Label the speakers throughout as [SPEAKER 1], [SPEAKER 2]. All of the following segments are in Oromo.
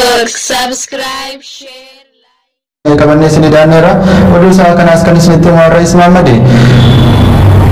[SPEAKER 1] subscribe, share,
[SPEAKER 2] like. Kabanne sinidaanera oduu isaa kanaas kan isinitti Rais Mahammadi.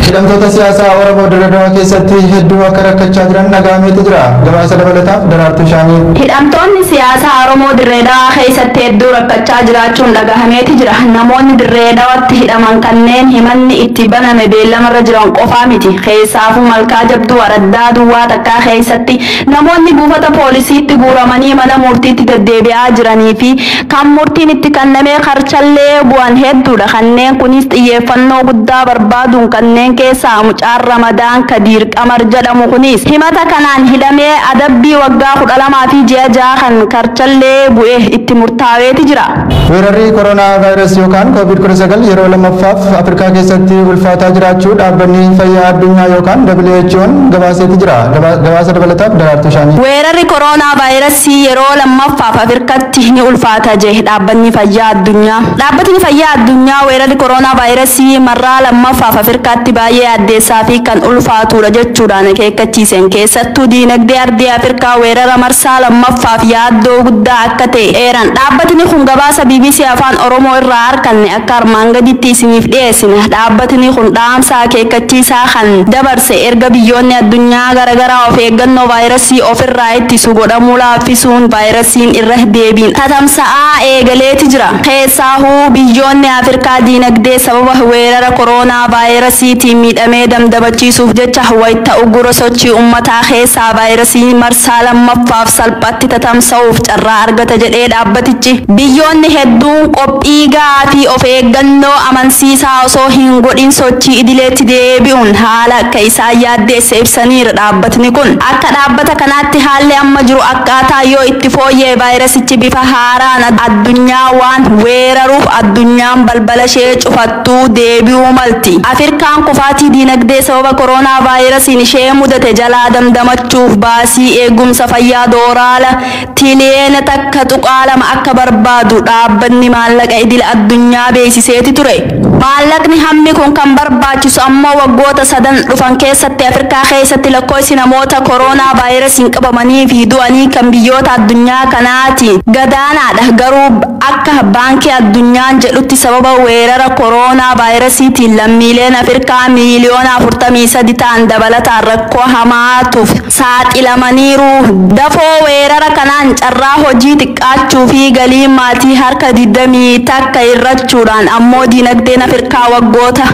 [SPEAKER 2] Hidhamtoota siyaasaa Oromoo Dirreedawaa keessatti hedduu akka rakkachaa jiran dhaga'ameetu jira. Gabaasa dabalataaf Daraartuu Shaanii.
[SPEAKER 3] Hidhamtoonni siyaasaa Oromoo Dirreedawaa keessatti hedduu rakkachaa jiraachuun dhagahameetu jira. Namoonni Dirreedawaatti hidhaman kanneen himanni itti baname beellamarra jiran qofaa miti. Keessaafuu Malkaa Jabduu Araddaa Duwwaa Takkaa keessatti namoonni buufata poolisiitti guuramanii mana murtiitti deddeebi'aa jiranii fi kan murtiin itti kennamee karchallee bu'an hedduudha. Kanneen kunis xiyyeeffannoo guddaa barbaaduun kanneen keessaa mucaan Ramadaan Kadiir Qamar jedhamu kunis himata kanaan hidhamee adabbii waggaa 12 fi ji'a 6 kan karchallee bu'ee itti murtaa'eeti jira.
[SPEAKER 2] Weerarri koronaa vaayirasii yookaan COVID-19 yeroo lammaffaaf Afrikaa keessatti ulfaataa jiraachuu dhaabbanni fayyaa addunyaa yookaan WHO'n gabaaseeti jira. Gabaasa dabalataaf Daraartuu Shaanii.
[SPEAKER 3] Weerarri koronaa vaayirasii yeroo lammaffaaf Afrikaatti ni ulfaata jedhe dhaabbanni fayyaa addunyaa. Dhaabbatni fayyaa addunyaa weerarri koronaa vaayirasii marraa lammaffaaf Afrikaatti baay'ee addeessaa fi kan ulfaatudha jechuudhaan akeekkachiisen. Keessattuu diinagdee ardii Afrikaa weerara marsaa lammaffaaf yaaddoo guddaa akka ta'e eeran. Dhaabbatni kun gabaasa BBC Afaan Oromoo irraa arganne akka armaan gaditti isiniif dhiyeessina. Dhaabbatni kun dhaamsa akeekkachiisaa kan dabarse erga biyyoonni addunyaa garaagaraa of eeggannoo vaayirasii ofirraa ittisu godhamuu laaffisuun vaayirasiin irra deebiin tatamsa'aa eegaleeti jira. Keessaahuu biyyoonni Afrikaa diinagdee sababa weerara koronaa vaayirasiitiin miidhamee damdamachiisuuf jecha wayita ugura sochii uummataa keessaa vaayirasii marsaa lammaffaaf salphatti tatamsa'uuf carraa argata jedhee dhaabbatichi. Biyyoonni hedduun qophii gahaa fi of eeggannoo amansiisaa osoo hin godhin sochii idileetti deebi'uun haala akka isaan yaaddeesse ibsaniira. Dhaabbatni kun akka dhaabbata kanaatti haalli amma jiru akkaataa yoo itti fooyyee vaayirasichi bifa haaraan addunyaa waan weeraruuf addunyaan balbala ishee cufattuu deebi'uu malti. Afrikaan kufaatii diinagdee sababa koronaa vaayirasiin ishee mudate jalaa damdamachuuf baasii eegumsa fayyaa doolaara tiriliyoona takka tuqaa lama akka barbaadu dhaabbanni maallaqa idil addunyaa beeksiseeti ture. Maallaqni hammi kun kan barbaachisu ammoo waggoota 3 dhufan keessatti Afrikaa keessatti lakkoofsi namoota koronaa vaayirasiin qabamanii fi du'anii kan biyyoota addunyaa kanaati gadaanaadha. Garuu akka baankii addunyaan jedhutti sababa weerara koronaa vaayirasiitiin lammiileen Afrikaa miliyoona 43 ta'an dabalataan rakkoo hamaatuuf saaxilamaniiru. Dafoo weerara kanaan carraa hojii xiqqaachuu fi galiin maatii harka 20 takka irrachuudhaan ammoo diinagdeen Afrikaa waggoota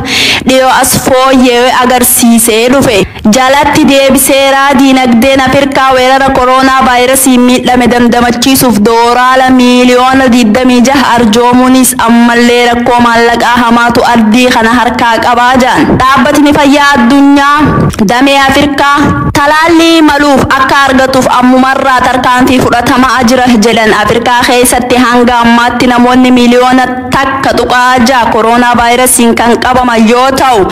[SPEAKER 3] dhiyoo as fooyyee agarsiisee dhufe. Jalatti deebiseera. Diinagdeen Afrikaa weerara koronaa vaayirasiin miidhame damdamachiisuuf doolaara miliyoona 26 arjoomuunis ammallee rakkoo maallaqaa hamaatu ardii kana harkaa qabaa jiran. Dhaabbatni fayyaa addunyaa damee Afrikaa talaallii maluuf akka argatuuf ammumarraa tarkaanfii fudhatamaa jira jedhan. Afrikaa keessatti hanga ammaatti namoonni miliyoona takka tuqaa 6 koronaa vaayirasiin kan qabaman yoo ta'u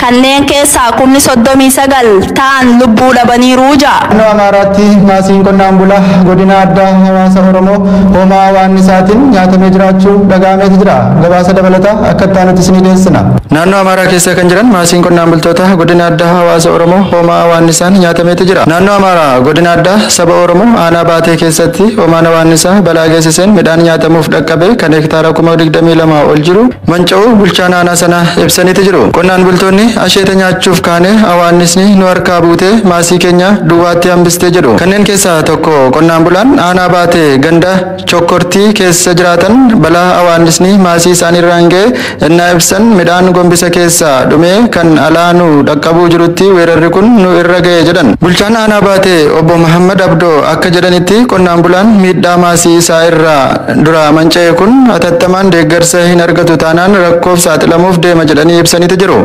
[SPEAKER 3] kanneen keessaa 39 ta'an lubbuu dhabaniiru jira.
[SPEAKER 2] Naannoo Amaaraatti maasiin qonnaan bulaa godina addaa hawaasa Oromoo homaa waan isaatiin nyaatamee jiraachuu dhaga'ameetu jira. Gabaasa dabalataa akka itti isinii dhiyeessina. Naannoo Amaaraa keessa kan jiran maasiin qonnaan bultoota godina addaa hawaasa Oromoo homaa waan isaan nyaatameetu jira. Naannoo Amaaraa godina addaa saba Oromoo aanaa baatee keessatti homaan waan isaa balaa geessiseen midhaan nyaatamuuf dhaqqabe kan hektaara 22 ol jiru manca'uu bulchaan aanaa sana ibsaniitu jiru. Qonnaan bultoonni asheeta nyaachuuf kaane awaannisni nu harkaa buutee maasii keenya duwwaatti hambistee jedhu. Kanneen keessaa tokko qonnaan bulaan aanaa baatee ganda chokkortii keessa jiraatan balaa awaannisni maasii isaaniirraan ga'e innaa ibsan midhaan gombisa keessaa dhumee kan alaanu dhaqqabuu jirutti weerarri kun nu irra ga'e jedhan. Bulchaan aanaa baatee obbo Muhammad Abdoo akka jedhanitti qonnaan bulaan miidhaa maasii isaa irraa dura manca'e kun atattamaan deeggarsa hin argatu taanaan rakkoof saaxilamuuf deema jedhanii ibsaniitu jiru.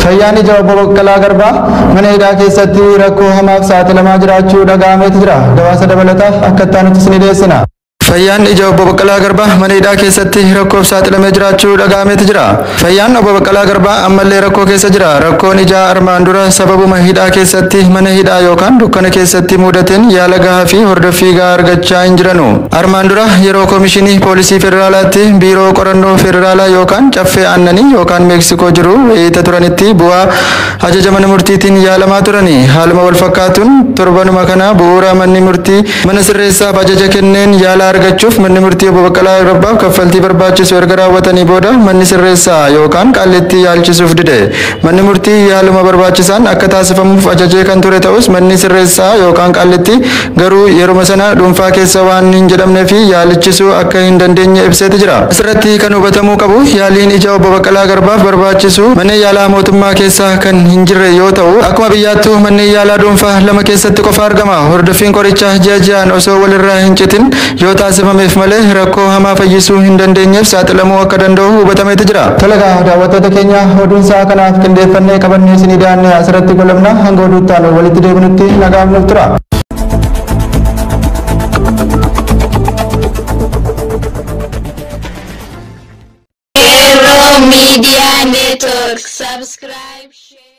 [SPEAKER 2] Fayyaan ija obbo Baqqalaa Garbaa mana hidhaa keessatti rakkoo hamaaf saaxilamaa jiraachuu dhaga'ameetu jira. Gabaasa dabalataa akka itti isinii dhiyeessina. Fayyaan ija obbo Baqqalaa Garbaa mana hidhaa keessatti rakkoof saaxilamee jiraachuu dhaga'ameetu jira. Fayyaan obbo Baqqalaa Garbaa ammallee rakkoo keessa jira. Rakkoon ijaa armaan dura sababuma hidhaa keessatti mana hidhaa yookaan dukkana keessatti mudateen yaala gahaa fi hordoffii gahaa argachaa hin jiranu. Armaan dura yeroo koomishinii poolisii federaalaatti biiroo qorannoo federaalaa yookaan caffee aannanii yookaan Meeksikoo jiru wayita turanitti bu'aa ajaja mana murtiitiin yaalamaa turani. Haaluma wal fakkaatuun torbanuma kana bu'uura manni murtii mana sirreessaaf ajaja kenneen yaala argachuuf manni murtii obbo Baqqalaa Garbaaf kaffaltii barbaachisu erga raawwatanii booda manni sirreessaa yookaan qaallittii yaalchisuuf dide. Manni murtii yaaluma barbaachisaan akka taasifamuuf ajajee kan ture ta'us manni sirreessaa yookaan qaallittii garuu yeruma sana dhuunfaa keessa waan hin jedhamnee fi yaalichisuu akka hin dandeenye ibseeti jira. Asirratti kan hubatamuu qabu yaaliin ija obbo Baqqalaa Garbaaf barbaachisu manneen yaalaa mootummaa keessa kan hin jirre yoo ta'u akkuma biyyaattuu manneen yaalaa dhuunfaa lama keessatti qofa argama. Hordoffiin qorichaa ji'a ji'aan osoo walirraa hin citin yoo taasifameef malee rakkoo hamaa fayyisuu hin dandeenyeef saaxilamuu akka danda'u hubatameeti jira. Talagaa daawwattoota keenya oduun isaa kanaaf qindeeffannee qabannee isinii dhiyaanne asirratti goolabna. Hanga oduuttaan walitti deebinutti nagaan nuuf tura.
[SPEAKER 1] Media Network, subscribe, share.